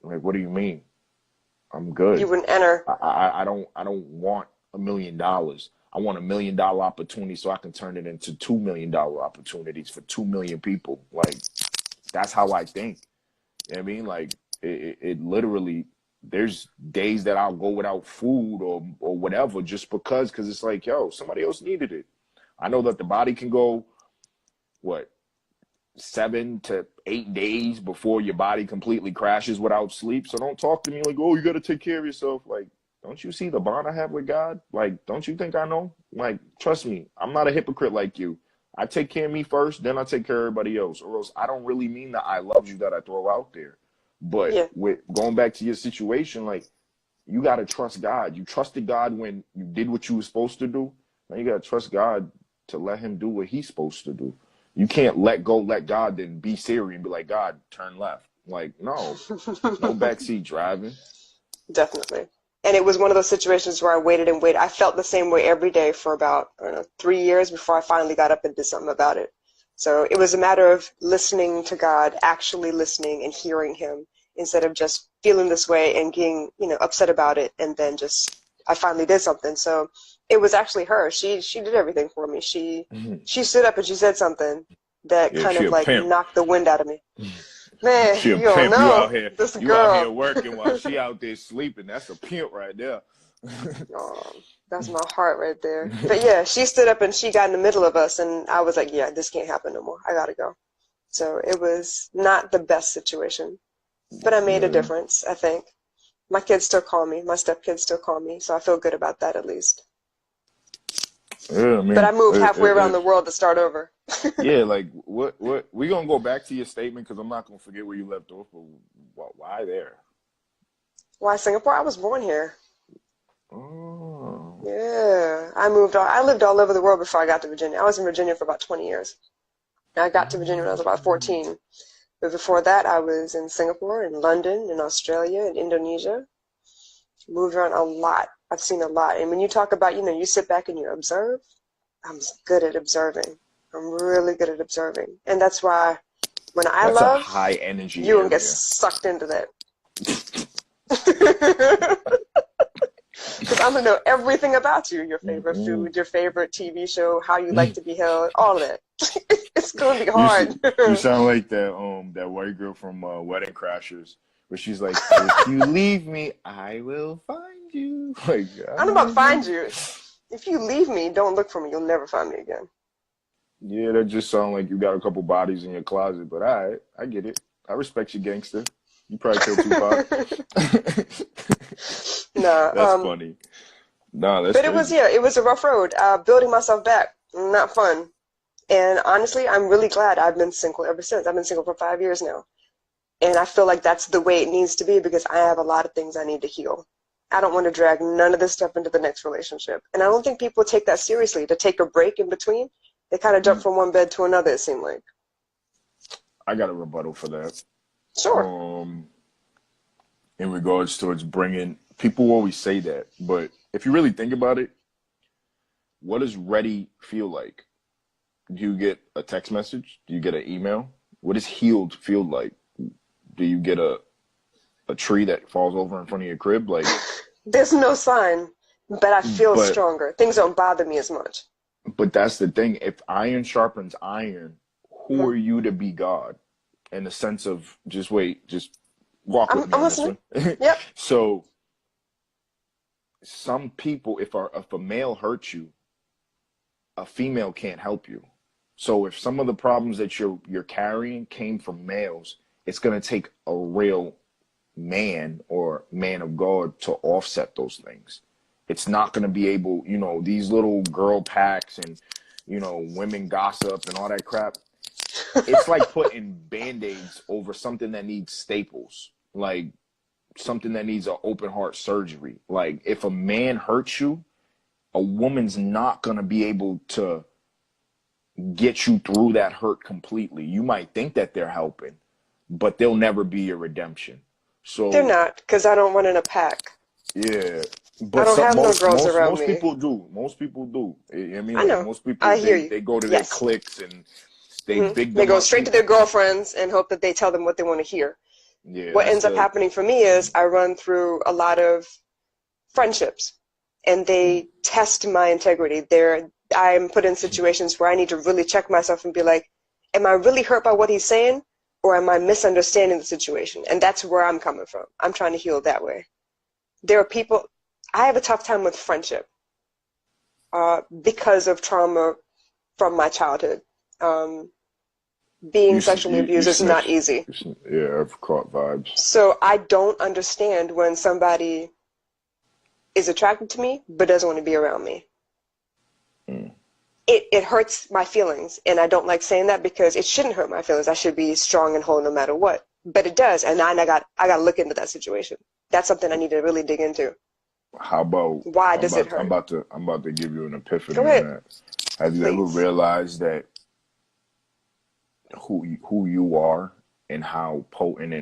Like, what do you mean? I'm You good. wouldn't enter. I don't want $1 million. I want $1 million opportunity so I can turn it into $2 million opportunities for 2 million people. Like, that's how I think. You know what I mean? Like, it literally, there's days that I'll go without food or whatever just because it's like, yo, somebody else needed it. I know that the body can go, what, 7 to 8 days before your body completely crashes without sleep. So don't talk to me like, oh, you got to take care of yourself. Like, don't you see the bond I have with God? Like, don't you think I know? Like, trust me, I'm not a hypocrite like you. I take care of me first, then I take care of everybody else. Or else I don't really mean the I love you that I throw out there. But Yeah. with going back to your situation, like, you got to trust God. You trusted God when you did what you were supposed to do. Now you got to trust God to let him do what he's supposed to do. You can't let go, let God, then be Siri and be like, God, turn left. Like, no, no backseat driving. Definitely. And it was one of those situations where I waited and waited. I felt the same way every day for about, I don't know, 3 years before I finally got up and did something about it. So it was a matter of listening to God, actually listening and hearing him instead of just feeling this way and getting, upset about it. And then I finally did something. So it was actually her. She did everything for me. Mhm. She stood up and she said something that Yeah, kind she of a like pimp. knocked the wind out of me. Man, She a you don't pimp. You out know here, this you out here girl. working while she out there sleeping. That's a pimp right there. Oh, that's my heart right there. But yeah, she stood up and she got in the middle of us, and I was like, yeah, this can't happen no more. I gotta go. So it was not the best situation, but I made a Yeah. difference, I think. My kids still call me. My stepkids still call me, so I feel good about that at least. Yeah, I But I mean, moved halfway around the world to start over. yeah, like what we gonna go back to your statement because I'm not gonna forget where you left off. But why there? Why Singapore? I was born here. Oh, Yeah, I lived all over the world before I got to Virginia. I was in Virginia for about 20 years. I got to Virginia when I was about 14. But before that, I was in Singapore, in London, in Australia, in Indonesia. Moved around a lot. I've seen a lot. And when you talk about, you sit back and you observe, I'm good at observing. I'm really good at observing. And that's why when I that's a love, high energy you won't get area. sucked into that. Because I'm going to know everything about you, your favorite Mm-mm. food, your favorite TV show, how you like to be held, all of that. It's going to be You hard. you sound like that white girl from Wedding Crashers, where she's like, "If you leave me, I will find you." Like, I'm I'm about to not find gonna. you. If you leave me, don't look for me. You'll never find me again. Yeah, that just sound like you got a couple bodies in your closet. But all right, I get it. I respect you, gangster. You probably killed Tupac. No, That's funny. Nah, that's but it was, crazy. yeah, it was a rough road. Building myself back, not fun. And honestly, I'm really glad I've been single ever since. I've been single for 5 years now. And I feel like that's the way it needs to be because I have a lot of things I need to heal. I don't want to drag none of this stuff into the next relationship. And I don't think people take that seriously, to take a break in between. They kind of jump from one bed to another, it seemed like. I got a rebuttal for that. Sure. Um, in regards towards bringing people always say that, but if you really think about it, what does ready feel like? Do you get a text message? Do you get an email? What does healed feel like? do you get a tree that falls over in front of your crib? Like, There's no sign, but I feel but stronger. Things don't bother me as much. but that's the thing. If iron sharpens iron, who Mhm. are you to be God? In the sense of just wait, just walk with me I'm on this listening. one. Yep. So some people, if a male hurts you, a female can't help you. So if some of the problems that you're carrying came from males, it's gonna take a real man or man of God to offset those things. It's not gonna be able, these little girl packs and women gossip and all that crap. It's like putting band-aids over something that needs staples, like something that needs an open heart surgery. Like if a man hurts you, a woman's not gonna be able to get you through that hurt completely. You might think that they're helping, but they'll never be your redemption. They're So not, because I don't run in a pack. yeah, I but don't some have no most girls most around most me. people do. Most people do. I mean, I like know. most people, I hear they you. they go to their Yes. cliques and they Hmm. big They them go up. straight to their girlfriends and hope that they tell them what they want to hear. Yeah, What that's ends up the. happening for me is I run through a lot of friendships, and Mm. they test my integrity. I'm put in situations where I need to really check myself and be like, am I really hurt by what he's saying, or am I misunderstanding the situation? And that's where I'm coming from. I'm trying to heal that way. There are people, I have a tough time with friendship because of trauma from my childhood. Um, being You sexually you abused is not snitch. easy. Yeah, I've caught vibes. So I don't understand when somebody is attracted to me but doesn't want to be around me. Mm. It hurts my feelings, and I don't like saying that because it shouldn't hurt my feelings. I should be strong and whole no matter what. But it does, and I got to look into that situation. That's something I need to really dig into. How about Why I'm does it about I'm hurt? about to I'm about to give you an Go epiphany on ahead, that. Have you ever please. realized that who you are and how potent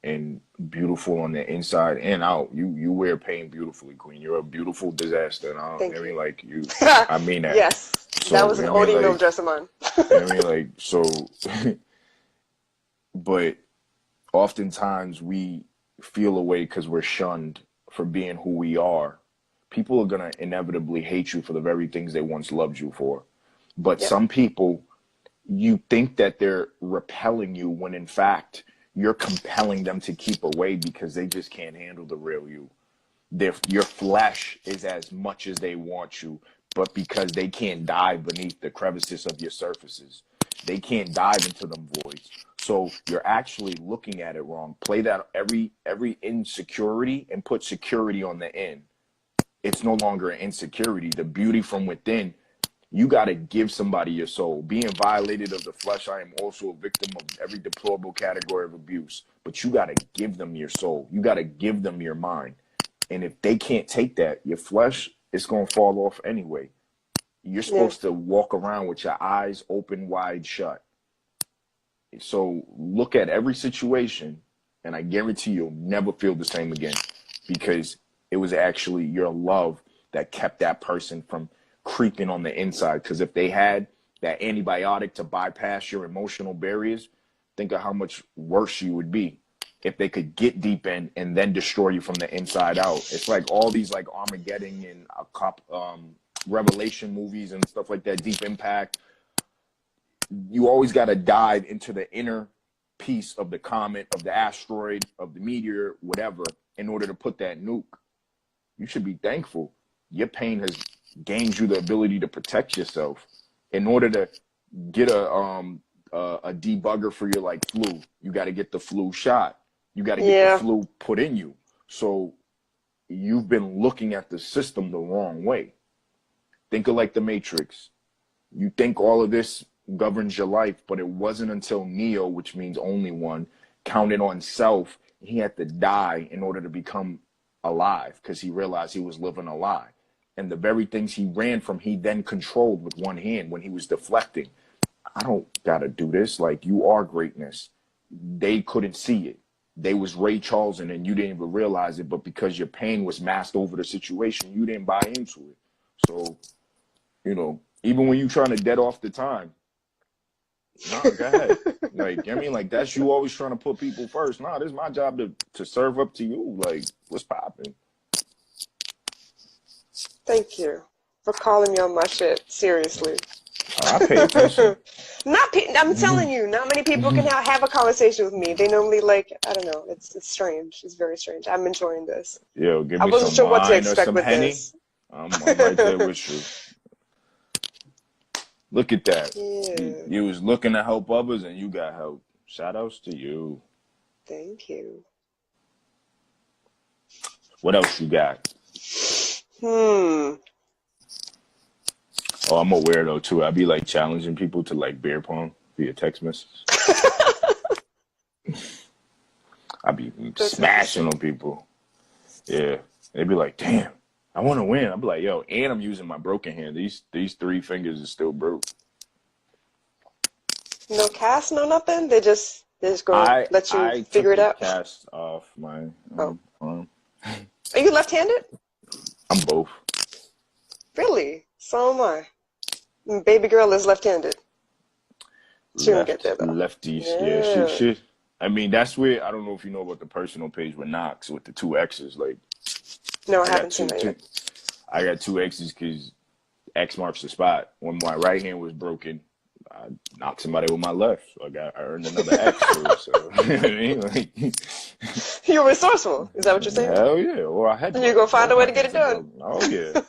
and beautiful on the inside and out. You wear pain beautifully, Queen. You're a beautiful disaster. And I Thank you. mean, like you, I mean that. Yes, that So was an I mean, old email like address of mine. I mean, like so. But oftentimes we feel away because we're shunned for being who we are. People are gonna inevitably hate you for the very things they once loved you for. But Yep. some people you think that they're repelling you when in fact you're compelling them to keep away because they just can't handle the real you. Your flesh is as much as they want you, but because they can't dive beneath the crevices of your surfaces, they can't dive into them voids. So you're actually looking at it wrong. Play that every insecurity and put security on the end. It's no longer an insecurity. The beauty from within, you got to give somebody your soul. Being violated of the flesh, I am also a victim of every deplorable category of abuse. But you got to give them your soul. You got to give them your mind. And if they can't take that, your flesh is going to fall off anyway. You're Yeah. supposed to walk around with your eyes open wide shut. So look at every situation, and I guarantee you'll never feel the same again because it was actually your love that kept that person from creeping on the inside. Because if they had that antibiotic to bypass your emotional barriers, think of how much worse you would be if they could get deep in and then destroy you from the inside out. It's like all these like Armageddon and Revelation movies and stuff like that, Deep Impact. You always got to dive into the inner piece of the comet, of the asteroid, of the meteor, whatever, in order to put that nuke. You should be thankful. Your pain has gained you the ability to protect yourself. In order to get a debugger for your like flu, you got to get the flu shot. You got to get the Yeah. flu put in you. So you've been looking at the system the wrong way. Think of like the Matrix. You think all of this governs your life, but it wasn't until Neo, which means only one, counted on self. He had to die in order to become alive because he realized he was living a lie. And the very things he ran from, he then controlled with one hand when he was deflecting. I don't gotta do this. Like, you are greatness. They couldn't see it. They was Ray Charles and you didn't even realize it, but because your pain was masked over the situation, you didn't buy into it. So, even when you trying to dead off the time, Nah, go ahead. Like, I mean, like, that's you always trying to put people first. Nah, this is my job to serve up to you. Like, what's popping? Thank you for calling me on my shit. Seriously. I pay attention. I'm telling you, not many people can have a conversation with me. They normally like, I don't know. It's strange. It's very strange. I'm enjoying this. Yo, give I me wasn't some sure what to wine or expect some with Henny. this. I'm right there with you. Look at that. Yeah. You was looking to help others and you got help. Shout outs to you. Thank you. What else you got? Hmm. Oh, I'm a weirdo too. I be like challenging people to like beer pong via text message. I be That's smashing interesting. on people. Yeah. They be like, damn, I want to win. I be like, yo, and I'm using my broken hand. These three fingers is still broke. No cast, no nothing. They just go let you I figure took it the out. cast off my Oh, arm. are you left-handed? I'm both. Really? So am I. Baby girl is left-handed. She gonna get there though. Lefties. Yeah, Yeah. shit. I mean, that's where I don't know if you know about the personal page with Knox with the two X's. Like, No, I I got haven't seen two that two. yet. I got two X's because X marks the spot. When my right hand was broken, I knocked somebody with my left. So I earned another X for it. So you know what I mean, like, You're resourceful. Is that what you're saying? hell yeah. Or I And you're headbutt. gonna find Both a way my to get it hands are done. broken. Oh yeah.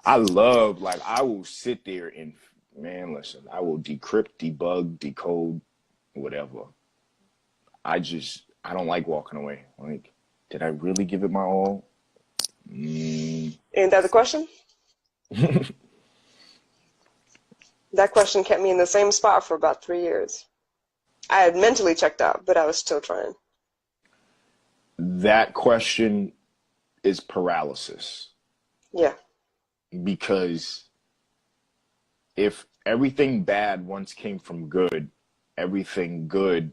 I love like I will sit there and man, listen. I will decrypt, debug, decode, whatever. I don't like walking away. Like, did I really give it my all? Mm. Ain't that the question? That question kept me in the same spot for about 3 years. I had mentally checked out, but I was still trying. That question is paralysis Yeah. because if everything bad once came from good, everything good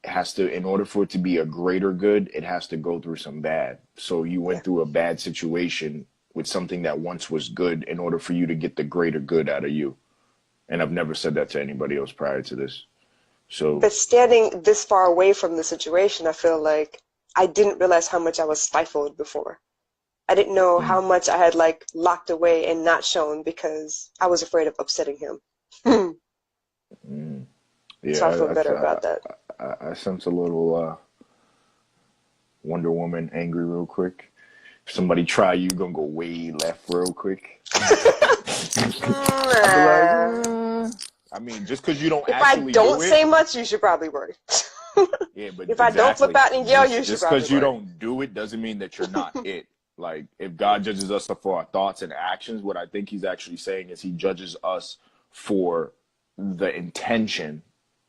has to, in order for it to be a greater good, it has to go through some bad. So you Yeah. went through a bad situation with something that once was good in order for you to get the greater good out of you. And I've never said that to anybody else prior to this. So But standing this far away from the situation, I feel like I didn't realize how much I was stifled before. I didn't know how mm, much I had like locked away and not shown because I was afraid of upsetting him. mm, So I feel yeah, better about that. I sense a little Wonder Woman angry real quick. If somebody try you, gonna go way left real quick. I'd be like, Nah. I mean, just because you don't If I actually do don't it, say much, you should probably worry. yeah, but If I don't flip exactly. out and yell, you should Just probably because you worry. don't do it doesn't mean that you're not it. Like, if God judges us for our thoughts and actions, what I think He's actually saying is He judges us for the intention,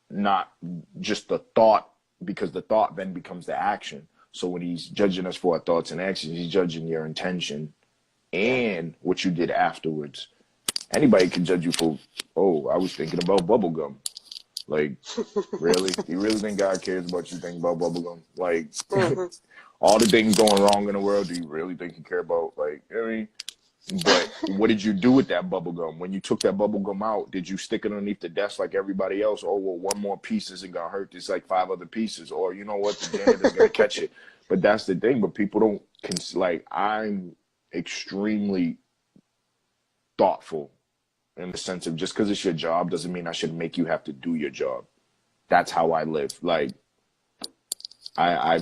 not just the thought, because the thought then becomes the action. So when He's judging us for our thoughts and actions, He's judging your intention Yeah. and what you did afterwards. Anybody can judge you for, oh, I was thinking about bubblegum. Like, really? Do you really think God cares about you thinking about bubblegum? Like, Hmm. all the things going wrong in the world, do you really think He care about? Like, you know what I mean? But what did you do with that bubblegum? When you took that bubblegum out, did you stick it underneath the desk like everybody else? Oh, well, one more piece isn't going to hurt. There's like five other pieces. Or, you know what? The janitor's going to catch it. But that's the thing. But people don't, like, I'm extremely thoughtful in the sense of just because it's your job doesn't mean I should make you have to do your job. That's how I live. Like, I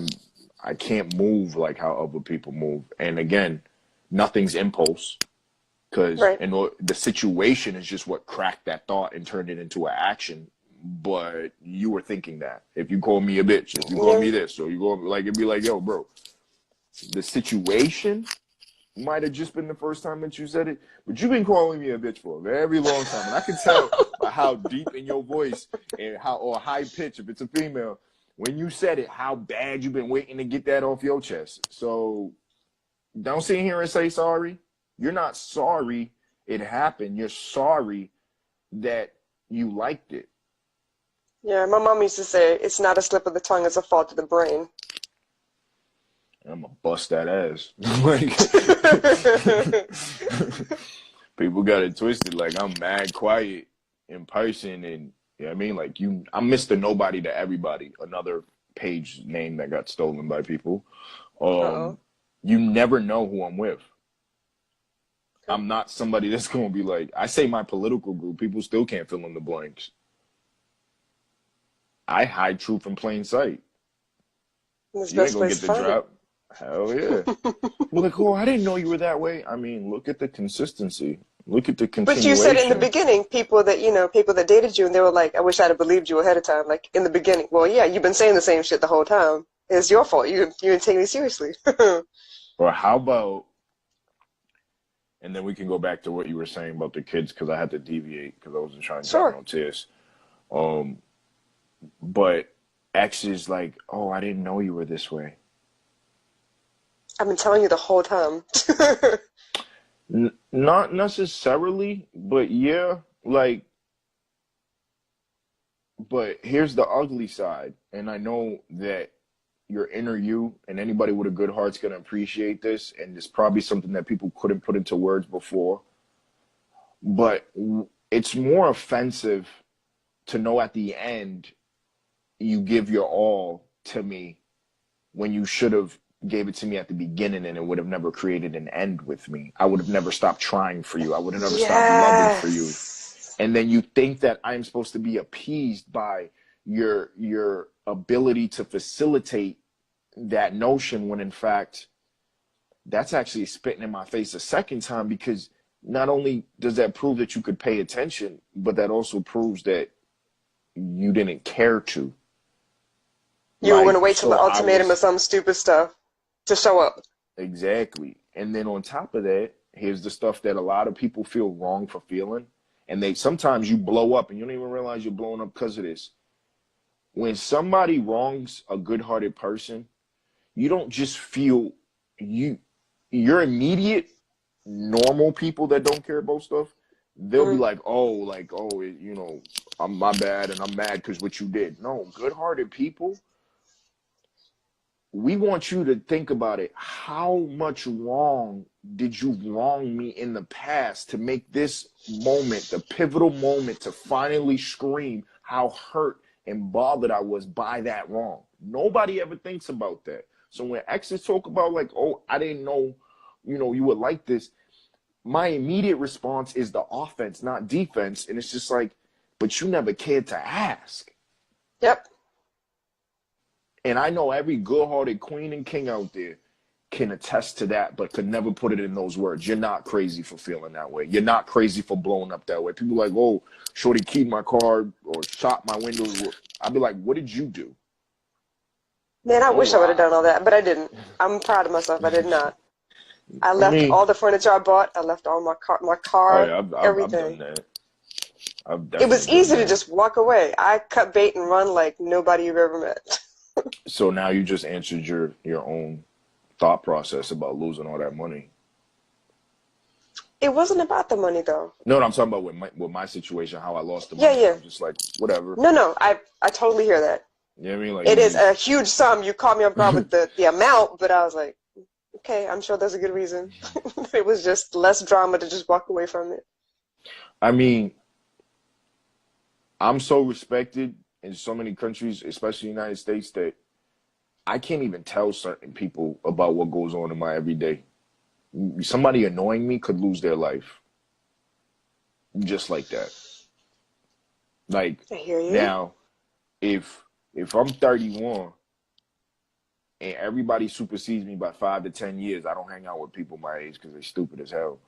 I can't move like how other people move. And again, nothing's impulse because Right. the situation is just what cracked that thought and turned it into an action. But you were thinking that if you call me a bitch, if you call Yeah. me this, or you go like it'd be like, yo, bro, the situation might have just been the first time that you said it, but you've been calling me a bitch for a very long time, and I can tell by how deep in your voice and how or high pitch if it's a female when you said it, how bad you've been waiting to get that off your chest. So don't sit here and say sorry. You're not sorry it happened. You're sorry that you liked it. Yeah, my mom used to say, it's not a slip of the tongue, it's a fault of the brain. I'm gonna bust that ass. Like people got it twisted. Like I'm mad quiet in person, and you know what I mean, like I'm Mr. Nobody to everybody. Another page name that got stolen by people. Uh-oh. You never know who I'm with. Okay. I'm not somebody that's gonna be like, I say my political group, people still can't fill in the blanks. I hide truth in plain sight. That's the You ain't best gonna place get to the find it. drop. Hell yeah. We're like, oh, I didn't know you were that way. I mean, look at the consistency. Look at the But you said in the continuation. beginning, people that dated you, and they were like, I wish I'd have believed you ahead of time, like in the beginning. Well, yeah, you've been saying the same shit the whole time. It's your fault. You didn't take me seriously. Or how about, and then we can go back to what you were saying about the kids, because I had to deviate because I wasn't trying to drop Sure. no tears. Um, but X is like, oh, I didn't know you were this way. I've been telling you the whole time. Not necessarily, but yeah, like, but here's the ugly side, and I know that your inner you and anybody with a good heart's gonna appreciate this, and it's probably something that people couldn't put into words before, but it's more offensive to know at the end you give your all to me when you should have gave it to me at the beginning, and it would have never created an end with me. I would have never stopped trying for you. I would have never stopped loving for you. Yes. And then you think that I'm supposed to be appeased by your ability to facilitate that notion, when in fact that's actually spitting in my face a second time, because not only does that prove that you could pay attention, but that also proves that you didn't care to. You were going to Like, wait till so the I ultimatum or was some stupid stuff to show up. exactly. And then on top of that, here's the stuff that a lot of people feel wrong for feeling. And they sometimes you blow up and you don't even realize you're blowing up because of this. When somebody wrongs a good-hearted person, you don't just feel you your immediate normal people that don't care about stuff, they'll be Hmm. like, oh, I'm my bad and I'm mad because what you did. No, good-hearted people, we want you to think about it. How much wrong did you wrong me in the past to make this moment, the pivotal moment, to finally scream how hurt and bothered I was by that wrong? Nobody ever thinks about that. So when exes talk about like, oh, I didn't know, you would like this, my immediate response is the offense, not defense. And it's just like, but you never cared to ask. Yep. And I know every good-hearted queen and king out there can attest to that, but could never put it in those words. You're not crazy for feeling that way. You're not crazy for blowing up that way. People are like, oh, shorty keyed my car or shot my windows. I'd be like, what did you do? Man, I wish Oh, I would have done all that, but I didn't. I'm proud of myself. I did not. I I left mean, all the furniture I bought. I left all my oh car, yeah, I've done everything. that. I've It was definitely done easy to that. just walk away. I cut bait and run like nobody you've ever met. So now you just answered your own thought process about losing all that money. It wasn't about the money though. No, I'm talking about with my situation, how I lost the Yeah, money, and yeah. I'm just like, whatever. No. I totally hear that. You know what I mean? Like It you is a just huge sum. You caught me off guard with the amount, but I was like, okay, I'm sure there's a good reason. It was just less drama to just walk away from it. I mean, I'm so respected in so many countries, especially the United States, that I can't even tell certain people about what goes on in my everyday. Somebody annoying me could lose their life just like that. Like I hear you. now, if I'm 31 and everybody supersedes me by 5 to 10 years, I don't hang out with people my age because they're stupid as hell.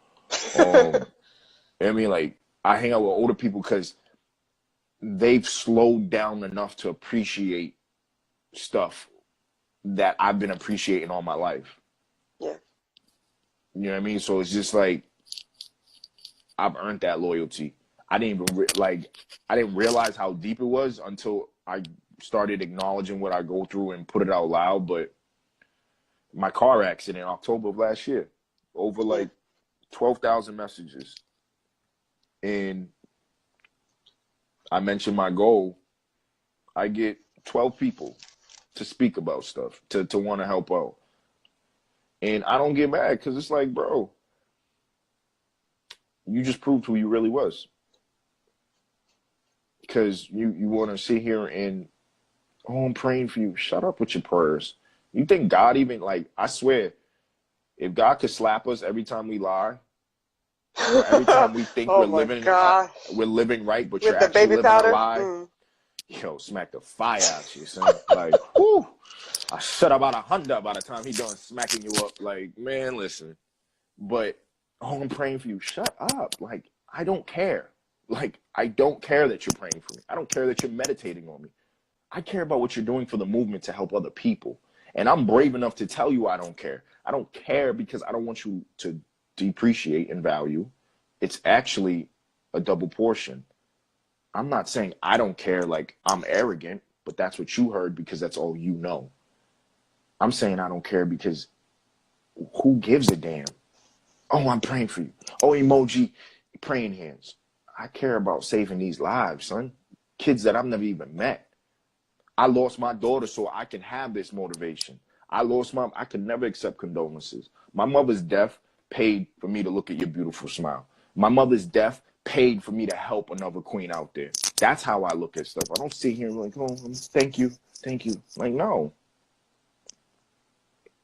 I mean, like I hang out with older people because they've slowed down enough to appreciate stuff that I've been appreciating all my life. Yeah. You know what I mean? So it's just like I've earned that loyalty. I didn't even I didn't realize how deep it was until I started acknowledging what I go through and put it out loud. But my car accident in October of last year, over Yeah. like 12,000 messages, and I mentioned my goal. I get 12 people to speak about stuff, to want to help out. And I don't get mad because it's like, bro, you just proved who you really was. because you want to sit here and, oh, I'm praying for you. Shut up with your prayers. You think God even, like, I swear, if God could slap us every time we lie, or every time we think Oh my gosh. we're living right, but you're With the actually baby living a powder? lie, yo, smack the fire out you, son. Like, whoo, I shut about a Honda by the time he done smacking you up. Like, man, listen. But, oh, I'm praying for you. Shut up. Like, I don't care. Like, I don't care that you're praying for me. I don't care that you're meditating on me. I care about what you're doing for the movement to help other people. And I'm brave enough to tell you I don't care. I don't care because I don't want you to depreciate in value. It's actually a double portion. I'm not saying I don't care like I'm arrogant, but that's what you heard because that's all you know. I'm saying I don't care because who gives a damn? Oh, I'm praying for you. Oh, emoji, praying hands. I care about saving these lives, son. Kids that I've never even met. I lost my daughter so I can have this motivation. I could never accept condolences. My mother's death paid for me to look at your beautiful smile. My mother's death paid for me to help another queen out there. That's how I look at stuff. I don't sit here and like, oh, thank you, thank you. Like, no.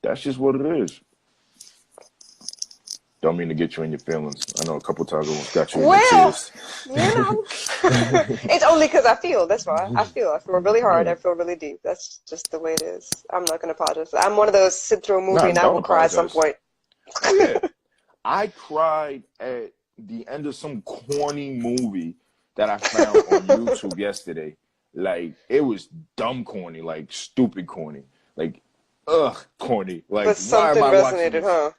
That's just what it is. Don't mean to get you in your feelings. I know a couple times I almost got you in your Well, tears. you know, it's only because I feel. That's why I feel really hard. I feel really deep. That's just the way it is. I'm not gonna apologize. I'm one of those sit through a movie and I don't will cry at some apologize. point. Yeah, I cried at the end of some corny movie that I found on YouTube yesterday. Like, it was dumb corny, like stupid corny, like corny. Like, But why am something I watching resonated, this? huh?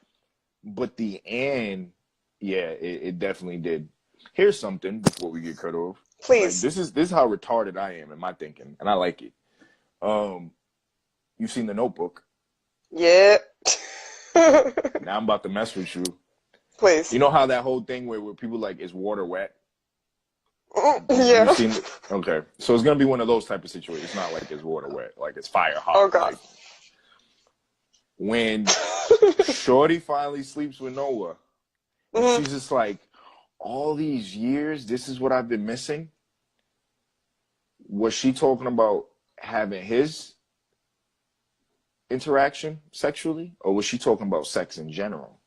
But the end, yeah, it definitely did. Here's something before we get cut off. Like, Please. this is how retarded I am in my thinking, and I like it. You've seen The Notebook. Yeah. Now I'm about to mess with you. Please. You know how that whole thing where people like, is water wet? Yeah. You've seen it? Okay. So it's gonna be one of those type of situations. It's not like it's water wet, like it's fire hot. Oh God. Like, when Shorty finally sleeps with Noah, and she's just like, all these years, this is what I've been missing. Was she talking about having his interaction sexually, or was she talking about sex in general?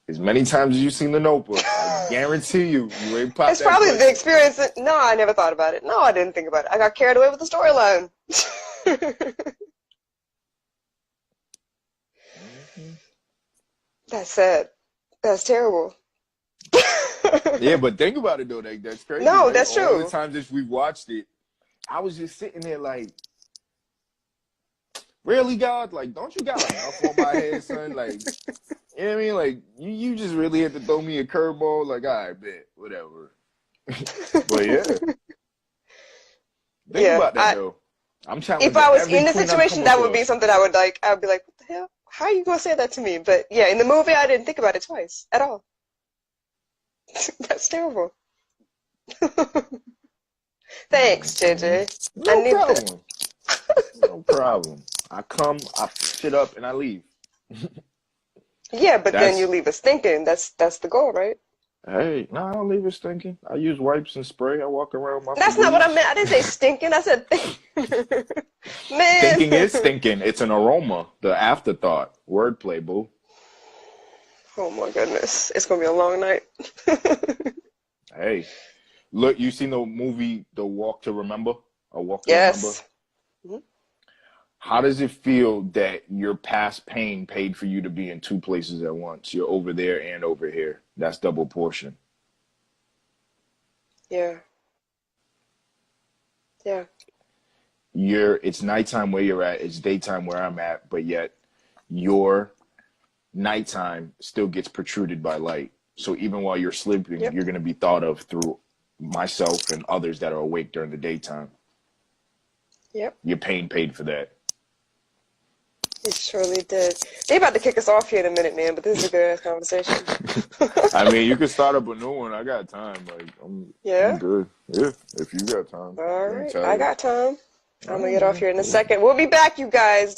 As many times as you've seen The Notebook, I guarantee you ain't popped It's that probably question. the experience. No, I never thought about it. No, I didn't think about it. I got carried away with the storyline. That's sad. That's terrible. Yeah, but think about it though. That's crazy. No, Like, that's all true. the times that we've watched it, I was just sitting there like, really, God? Like, don't you got enough on my head, son? Like, you know what I mean? Like, you just really had to throw me a curveball. Like, all right, bet, whatever. But yeah, think about that though. I'm challenging if I was every in the queen I've situation, come that would be across. something I would like. I'd be like, what the hell? How are you gonna say that to me? But yeah, in the movie, I didn't think about it twice at all. That's terrible. Thanks, JJ. I No needed that. problem. No problem. I come, I shit up, and I leave. Yeah, but then That's you leave us thinking. That's the goal, right? Hey, no, I don't leave it stinking. I use wipes and spray. I walk around with my That's not what I Febreze. meant. I didn't say stinking. I said man. Thinking is stinking. It's an aroma, the afterthought. Wordplay, boo. Oh my goodness, it's gonna be a long night. Hey, look, you seen the movie The Walk to Remember? A Walk to Remember? Yes. Mhm. How does it feel that your past pain paid for you to be in two places at once? You're over there and over here. That's double portion. Yeah. Yeah. It's nighttime where you're at, it's daytime where I'm at, but yet your nighttime still gets protruded by light. So even while you're sleeping, Yep. you're going to be thought of through myself and others that are awake during the daytime. Yep. Your pain paid for that. It surely did. They about to kick us off here in a minute, man, but this is a good ass conversation. I mean, you can start up a new one. I got time. Like, I'm good. Yeah, if you got time. All right. I got time. I'm going to get off here in a Cool. second. We'll be back, you guys.